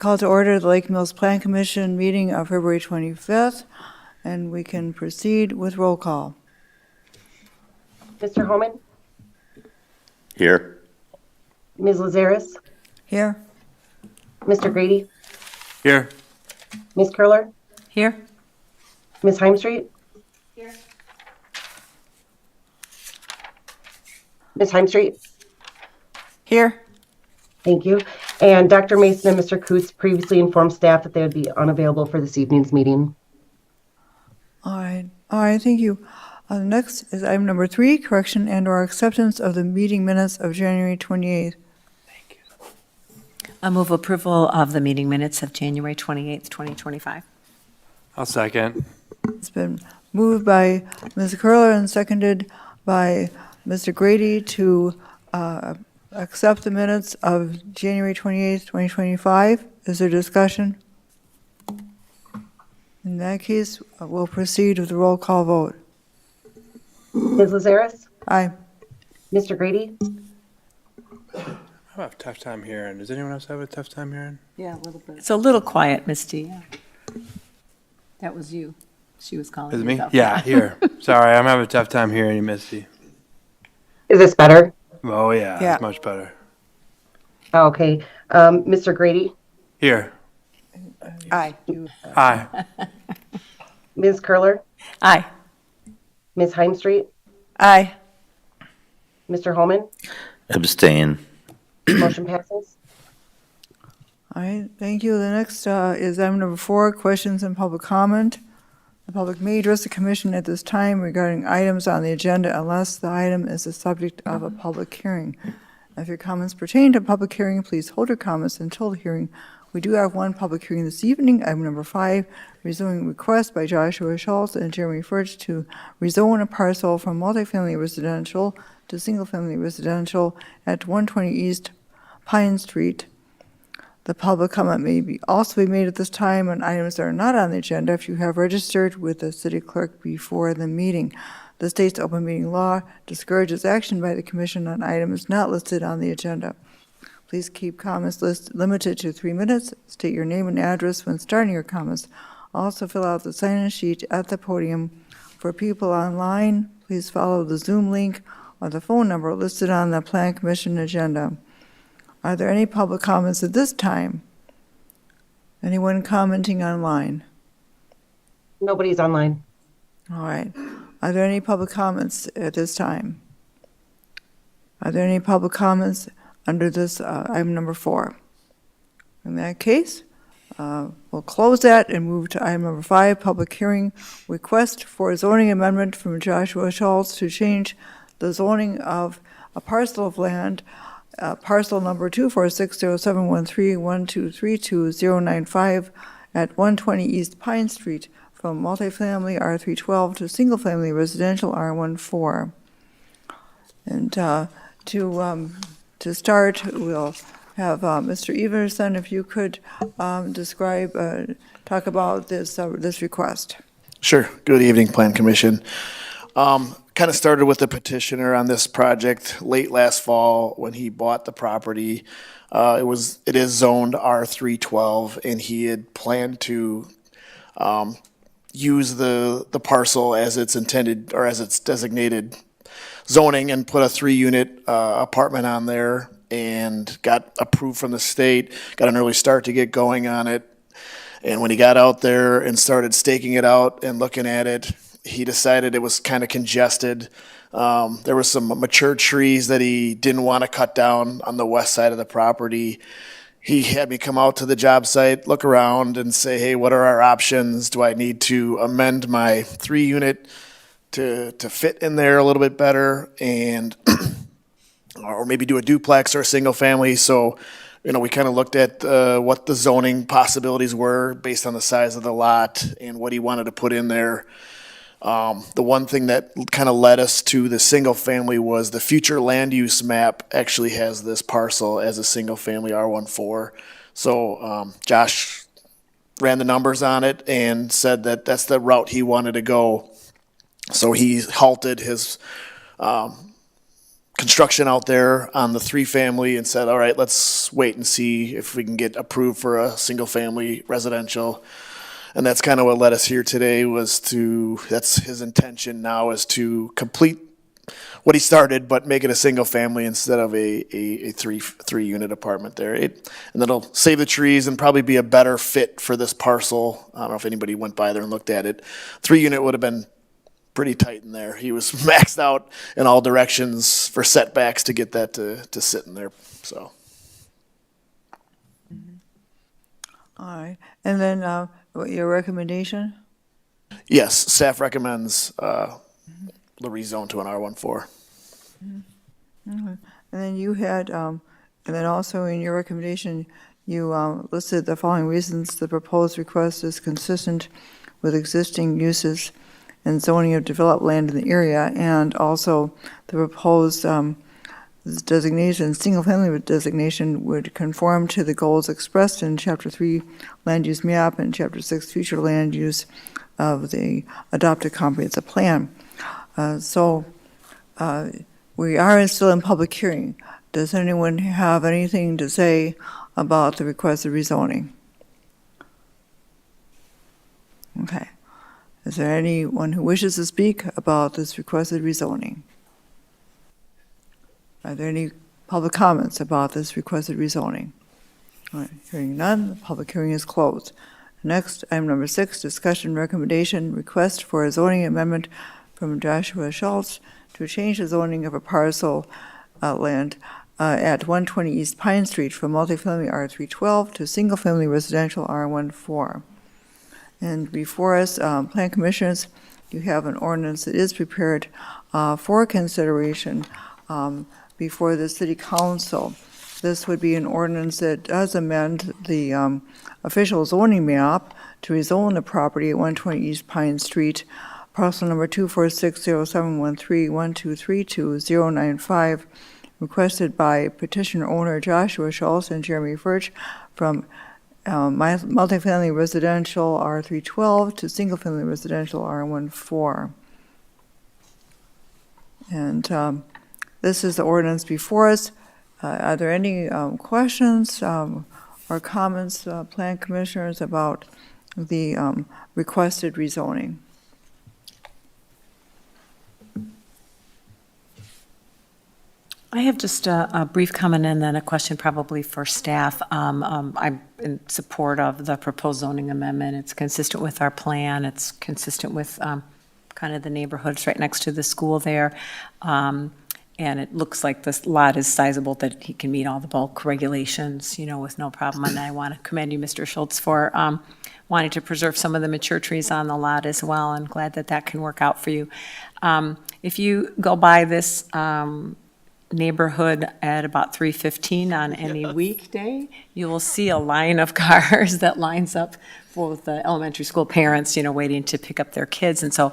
Call to order the Lake Mills Plan Commission meeting of February 25th, and we can proceed with roll call. Mr. Holman? Here. Ms. Lazaris? Here? Mr. Grady? Here. Ms. Curler? Here. Ms. Heimstreet? Here. Ms. Heimstreet? Here. Thank you. And Dr. Mason and Mr. Coots previously informed staff that they would be unavailable for this evening's meeting. All right, thank you. Next is item number 3, correction and/or acceptance of the meeting minutes of January 28th. I move approval of the meeting minutes of January 28th, 2025. I'll second. It's been moved by Ms. Curler and seconded by Mr. Grady to accept the minutes of January 28th, 2025. Is there discussion? In that case, we'll proceed with the roll call vote. Ms. Lazaris? Aye. Mr. Grady? I have a tough time hearing. Does anyone else have a tough time hearing? Yeah, a little bit. It's a little quiet, Misty. Yeah. That was you. She was calling Is it me? herself. Yeah, here. Sorry, I'm having a tough time hearing you, Misty. Is this better? Oh, yeah, Yeah. it's much better. Oh, okay. Mr. Grady? Here. Aye. Aye. Ms. Curler? Aye. Ms. Heimstreet? Aye. Mr. Holman? Abstain. Motion passes. All right, thank you. The next is item number 4, questions and public comment. The public may address the commission at this time regarding items on the agenda unless the item is the subject of a public hearing. If your comments pertain to a public hearing, please hold your comments until the hearing. We do have one public hearing this evening, item number 5, rezoning request by Joshua Schultz and Jeremy Furch to rezone a parcel from multifamily residential to single-family residential at 120 East Pine Street. The public comment may also be made at this time on items that are not on the agenda if you have registered with the city clerk before the meeting. The state's open meeting law discourages action by the commission on items not listed on the agenda. Please keep comments limited to 3 minutes. State your name and address when starting your comments. Also fill out the sign-in sheet at the podium. For people online, please follow the Zoom link or the phone number listed on the Plan Commission agenda. Are there any public comments at this time? Anyone commenting online? Nobody's online. All right. Are there any public comments at this time? Are there any public comments under this item number 4? In that case, we'll close that and move to item number 5, public hearing request for a zoning amendment from Joshua Schultz to change the zoning of a parcel of land, parcel number 246071312320095 at 120 East Pine Street from multifamily R312 to single-family residential R14. And to start, we'll have Mr. Everson, if you could talk about this request. Sure. Good evening, Plan Commission. Kind of started with the petitioner on this project late last fall when he bought the property. It is zoned R312, and he had planned to use the parcel as its intended or as its designated zoning and put a 3-unit apartment on there, and got approved from the state, got an early start to get going on it. And when he got out there and started staking it out and looking at it, he decided it was kind of congested. There were some mature trees that he didn't want to cut down on the west side of the property. He had me come out to the job site, look around and say, hey, what are our options? Do I need to amend my 3-unit to fit in there a little bit better, and or maybe do a duplex or a single family? So, we kind of looked at what the zoning possibilities were based on the size of the lot and what he wanted to put in there. The one thing that kind of led us to the single family was the future land use map actually has this parcel as a single family R14. So Josh ran the numbers on it and said that that's the route he wanted to go. So he halted his construction out there on the 3-family and said, all right, let's wait and see if we can get approved for a single-family residential. And that's kind of what led us here today, that's his intention now, is to complete what he started, but make it a single family instead of a three unit apartment there. And that'll save the trees and probably be a better fit for this parcel. I don't know if anybody went by there and looked at it. 3-unit would have been pretty tight in there. He was maxed out in all directions for setbacks to get that to sit in there, so. All right. And then your recommendation? Yes, staff recommends the rezone to an R14. And then you had, and then also in your recommendation, you listed the following reasons: the proposed request is consistent with existing uses and zoning of developed land in the area, and also the proposed designation, single-family designation, would conform to the goals expressed in Chapter 3 Land Use Map and Chapter 6 Future Land Use of the Adopted Comprehensive Plan. We are still in public hearing. Does anyone have anything to say about the requested rezoning? Okay. Is there anyone who wishes to speak about this requested rezoning? Are there any public comments about this requested rezoning? All right, hearing none, the public hearing is closed. Next, item number 6, discussion recommendation, request for a zoning amendment from Joshua Schultz to change the zoning of a parcel land at 120 East Pine Street from multifamily R312 to single-family residential R14. And before us, Plan Commissioners, you have an ordinance that is prepared for consideration before the City Council. This would be an ordinance that does amend the official zoning map to rezone the property at 120 East Pine Street, parcel number 24607131232-095, requested by petitioner owner Joshua Schultz and Jeremy Furch from multifamily residential R312 to single-family residential R14. And this is the ordinance before us. Are there any questions or comments, Plan Commissioners, about the requested rezoning? I have just a brief comment and then a question probably for staff. I'm in support of the proposed zoning amendment. It's consistent with our plan. It's consistent with kind of the neighborhoods right next to the school there. And it looks like this lot is sizable, that he can meet all the bulk regulations, with no problem. And I want to commend you, Mr. Schultz, for wanting to preserve some of the mature trees on the lot as well. I'm glad that that can work out for you. If you go by this neighborhood at about 3:15 on any weekday, you will see a line of cars that lines up for the elementary school parents, waiting to pick up their kids. And so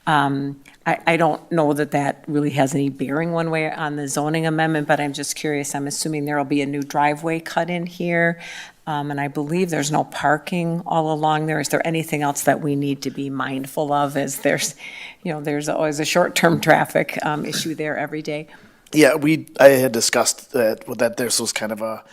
I don't know that that really has any bearing one way on the zoning amendment, but I'm just curious. I'm assuming there will be a new driveway cut in here. And I believe there's no parking all along there. Is there anything else that we need to be mindful of, as there's always a short-term traffic issue there every day? Yeah, I had discussed that this was kind of a,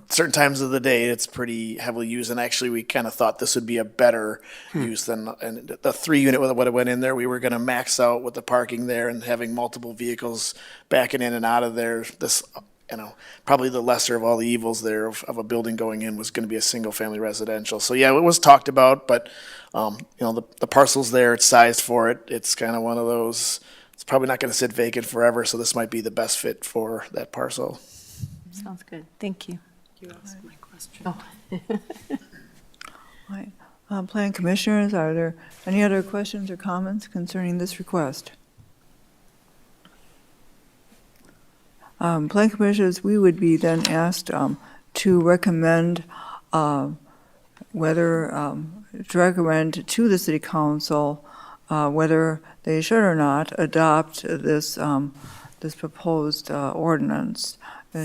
certain times of the day it's pretty heavily used, and actually we kind of thought this would be a better use than, and the 3-unit what it went in there, we were going to max out with the parking there and having multiple vehicles backing in and out of there. This, probably the lesser of all the evils there of a building going in was going to be a single-family residential. So yeah, it was talked about, but the parcel's there, it's sized for it. It's kind of one of those. It's probably not going to sit vacant forever, so this might be the best fit for that parcel. Sounds good. Thank you. You asked my question. All right. Plan Commissioners, are there any other questions or comments concerning this request? Plan Commissioners, we would be then asked to recommend to recommend to the City Council whether they should or not adopt this proposed ordinance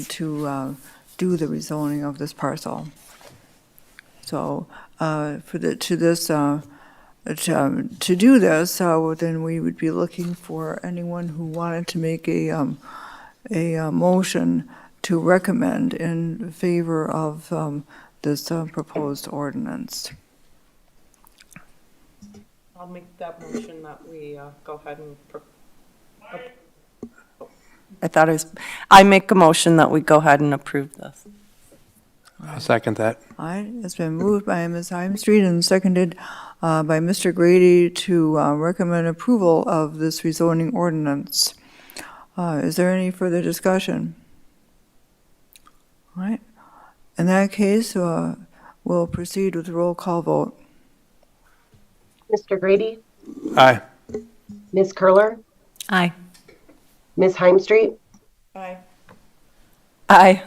to do the rezoning of this parcel. So to do this, then we would be looking for anyone who wanted to make a a motion to recommend in favor of this proposed ordinance. I'll make that motion that we go ahead and, I make a motion that we go ahead and approve this. I'll second that. All right, it's been moved by Ms. Heimstreet and seconded by Mr. Grady to recommend approval of this rezoning ordinance. Is there any further discussion? All right, in that case, we'll proceed with the roll call vote. Mr. Grady, Aye. Ms. Curler, Aye. Ms. Heimstreet, Aye.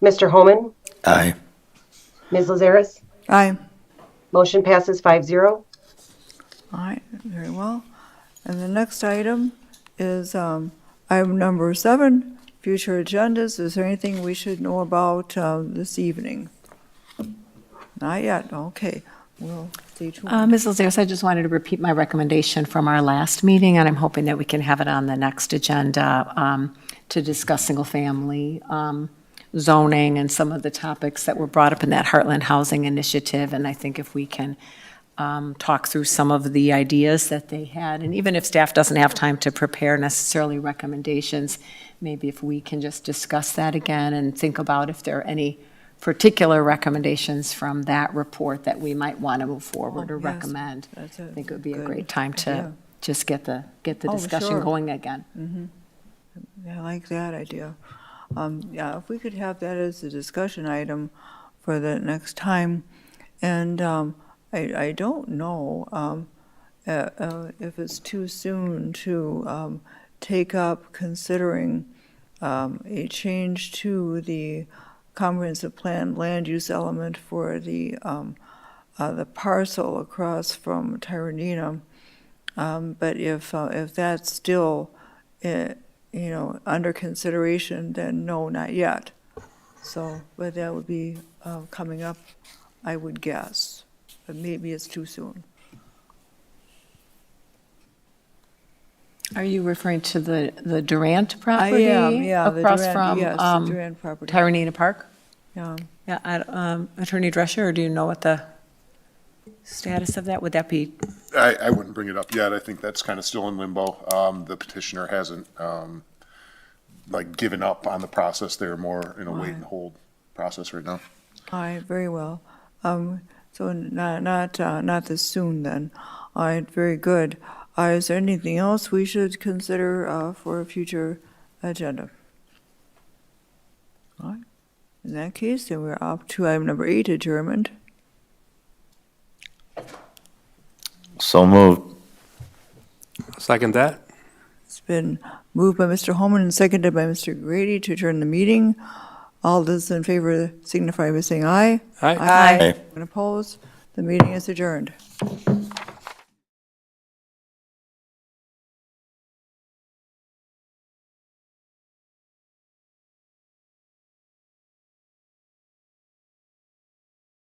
Mr. Holman, Aye. Ms. Lazaris. Aye. Motion passes 5-0. All right, very well. And the next item is item number 7, future agendas. Is there anything we should know about this evening? Not yet, okay. We'll stay tuned. Ms. Lazaris, I just wanted to repeat my recommendation from our last meeting, and I'm hoping that we can have it on the next agenda to discuss single-family zoning and some of the topics that were brought up in that Heartland Housing Initiative. And I think if we can talk through some of the ideas that they had, and even if staff doesn't have time to prepare necessarily recommendations, maybe if we can just discuss that again and think about if there are any particular recommendations from that report that we might want to move forward or yes, recommend. I that's a think it would be a good great time to idea. just get the Oh, discussion sure. going again. I like that idea. Yeah, if we could have that as a discussion item for the next time. And I don't know if it's too soon to take up considering a change to the comprehensive plan land use element for the parcel across from Tyranina. But if that's still under consideration, then no, not yet. So, but that would be coming up, I would guess. But maybe it's too soon. Are you referring to the Durant property? Yeah, the across Durant, from yes, the Durant property. Tyranina Park? Yeah. Yeah, Attorney Drescher, do you know what the status of that? Would that be, I wouldn't bring it up yet. I think that's kind of still in limbo. The petitioner hasn't, given up on the process. They're more in a wait and hold process right now. All right, very well. So not this soon then. All right, very good. Is there anything else we should consider for a future agenda? All right. In that case, then we're up to item number 8, adjournment. So moved. I'll second that. It's been moved by Mr. Holman and seconded by Mr. Grady to adjourn the meeting. All those in favor signify by saying aye. Aye. Aye. Anyone opposed? The meeting is adjourned.